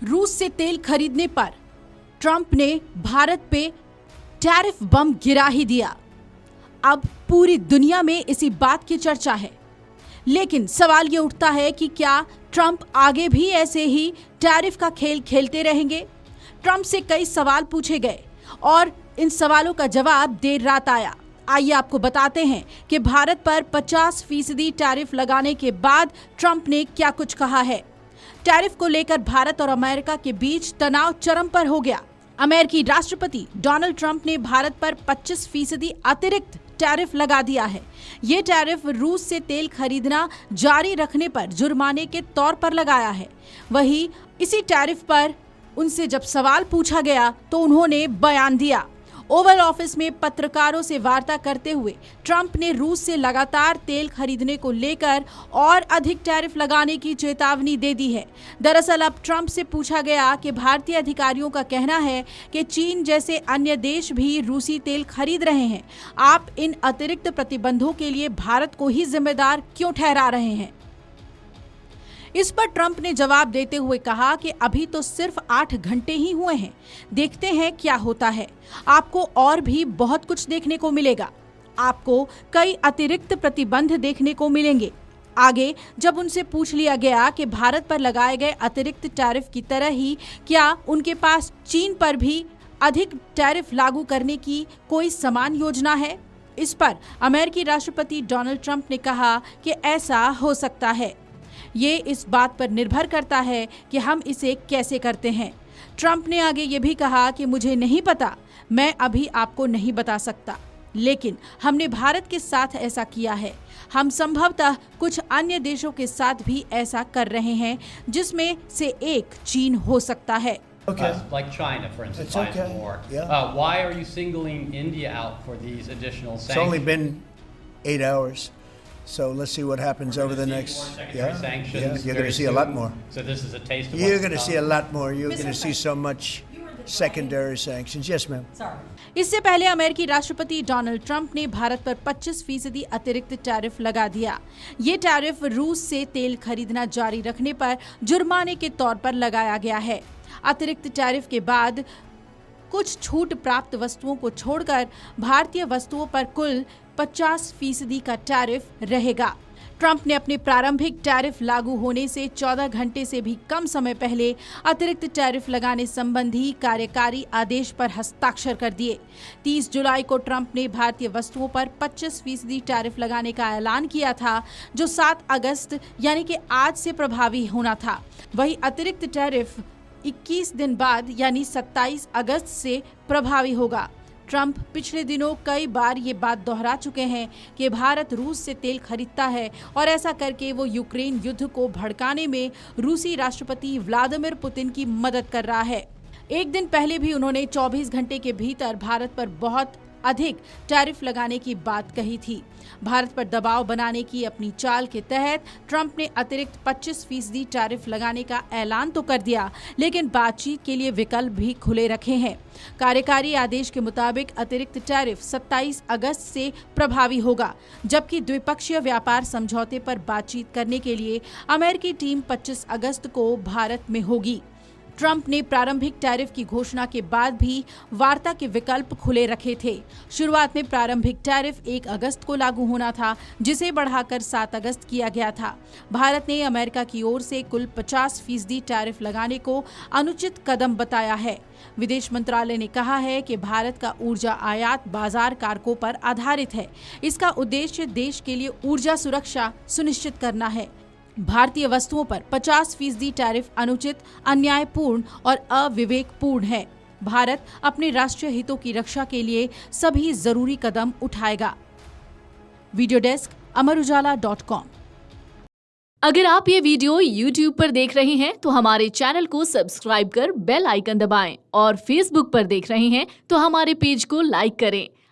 रूस से तेल खरीदने पर ट्रंप ने भारत पे टैरिफ बम गिरा ही दिया। अब पूरी दुनिया में इसी बात की चर्चा है। लेकिन सवाल ये उठता है कि क्या ट्रंप आगे भी ऐसे ही टैरिफ का खेल खेलते रहेंगे? ट्रंप से कई सवाल पूछे गए और इन सवालों का जवाब देर रात आया। आइए आपको बताते हैं कि भारत पर 50% टैरिफ लगाने के बाद ट्रंप ने क्या कुछ कहा है। टैरिफ को लेकर भारत और अमेरिका के बीच तनाव चरम पर हो गया। अमेरिकी राष्ट्रपति डोनाल्ड ट्रंप ने भारत पर 25% अतिरिक्त टैरिफ लगा दिया है। ये टैरिफ रूस से तेल खरीदना जारी रखने पर जुर्माने के तौर पर लगाया है। वहीं इसी टैरिफ पर उनसे जब सवाल पूछा गया तो उन्होंने बयान दिया। ओवल ऑफिस में पत्रकारों से वार्ता करते हुए ट्रंप ने रूस से लगातार तेल खरीदने को लेकर और अधिक टैरिफ लगाने की चेतावनी दे दी है। दरअसल अब ट्रंप से पूछा गया कि भारतीय अधिकारियों का कहना है कि चीन जैसे अन्य देश भी रूसी तेल खरीद रहे हैं। आप इन अतिरिक्त प्रतिबंधों के लिए भारत को ही जिम्मेदार क्यों ठहरा रहे हैं? इस पर ट्रंप ने जवाब देते हुए कहा कि अभी तो सिर्फ 8 घंटे ही हुए हैं, देखते हैं क्या होता है। आपको और भी बहुत कुछ देखने को मिलेगा। आपको कई अतिरिक्त प्रतिबंध देखने को मिलेंगे। आगे जब उनसे पूछ लिया गया कि भारत पर लगाए गए अतिरिक्त टैरिफ की तरह ही क्या उनके पास चीन पर भी अधिक टैरिफ लागू करने की कोई समान योजना है, इस पर अमेरिकी राष्ट्रपति डोनाल्ड ट्रंप ने कहा कि ऐसा हो सकता है। ये इस बात पर निर्भर करता है कि हम इसे कैसे करते हैं। ट्रंप ने आगे ये भी कहा कि मुझे नहीं पता, मैं अभी आपको नहीं बता सकता, लेकिन हमने भारत के साथ ऐसा किया है। हम संभवतः कुछ अन्य देशों के साथ भी ऐसा कर रहे हैं, जिसमें से एक चीन हो सकता है। Okay. Like China, for instance, It's okay. buys more. Yeah. Why are you singling India out for these additional sanctions? It's only been 8 hours, so let's see what happens over the next. Sanctions. You're going to see a lot more. So this is a taste of You're what's going to to see a come. lot more. You're going to see so much secondary sanctions. Yes, ma'am. इससे पहले अमेरिकी राष्ट्रपति Donald Trump ने भारत पर 25% अतिरिक्त tariff लगा दिया। ये टैरिफ रूस से तेल खरीदना जारी रखने पर जुर्माने के तौर पर लगाया गया है। अतिरिक्त टैरिफ के बाद कुछ छूट प्राप्त वस्तुओं को छोड़कर भारतीय वस्तुओं पर कुल 50% का टैरिफ रहेगा। ट्रंप ने अपने प्रारंभिक टैरिफ लागू होने से 14 घंटे से भी कम समय पहले अतिरिक्त टैरिफ लगाने संबंधी कार्यकारी आदेश पर हस्ताक्षर कर दिए। 30 जुलाई को ट्रंप ने भारतीय वस्तुओं पर 25% टैरिफ लगाने का ऐलान किया था, जो 7 अगस्त यानी कि आज से प्रभावी होना था। वही अतिरिक्त टैरिफ 21 दिन बाद यानी 27 अगस्त से प्रभावी होगा। ट्रंप पिछले दिनों कई बार ये बात दोहरा चुके हैं कि भारत रूस से तेल खरीदता है और ऐसा करके वो यूक्रेन युद्ध को भड़काने में रूसी राष्ट्रपति व्लादिमीर पुतिन की मदद कर रहा है। एक दिन पहले भी उन्होंने 24 घंटे के भीतर भारत पर बहुत अधिक टैरिफ लगाने की बात कही थी। भारत पर दबाव बनाने की अपनी चाल के तहत ट्रंप ने अतिरिक्त 25% टैरिफ लगाने का ऐलान तो कर दिया, लेकिन बातचीत के लिए विकल्प भी खुले रखे हैं। कार्यकारी आदेश के मुताबिक अतिरिक्त टैरिफ 27 अगस्त से प्रभावी होगा, जबकि द्विपक्षीय व्यापार समझौते पर बातचीत करने के लिए अमेरिकी टीम 25 अगस्त को भारत में होगी। ट्रंप ने प्रारंभिक टैरिफ की घोषणा के बाद भी वार्ता के विकल्प खुले रखे थे। शुरुआत में प्रारंभिक टैरिफ 1 अगस्त को लागू होना था, जिसे बढ़ाकर 7 अगस्त किया गया था। भारत ने अमेरिका की ओर से कुल 50% टैरिफ लगाने को अनुचित कदम बताया है। विदेश मंत्रालय ने कहा है कि भारत का ऊर्जा आयात बाजार कारकों पर आधारित है। इसका उद्देश्य देश के लिए ऊर्जा सुरक्षा सुनिश्चित करना है। भारतीय वस्तुओं पर 50% टैरिफ अनुचित, अन्यायपूर्ण और अविवेकपूर्ण है। भारत अपने राष्ट्रीय हितों की रक्षा के लिए सभी जरूरी कदम उठाएगा। वीडियो डेस्क अमरउजाला.com। अगर आप ये वीडियो YouTube पर देख रहे हैं तो हमारे चैनल को सब्सक्राइब कर बेल आइकन दबाएं और Facebook पर देख रहे हैं तो हमारे पेज को लाइक करें।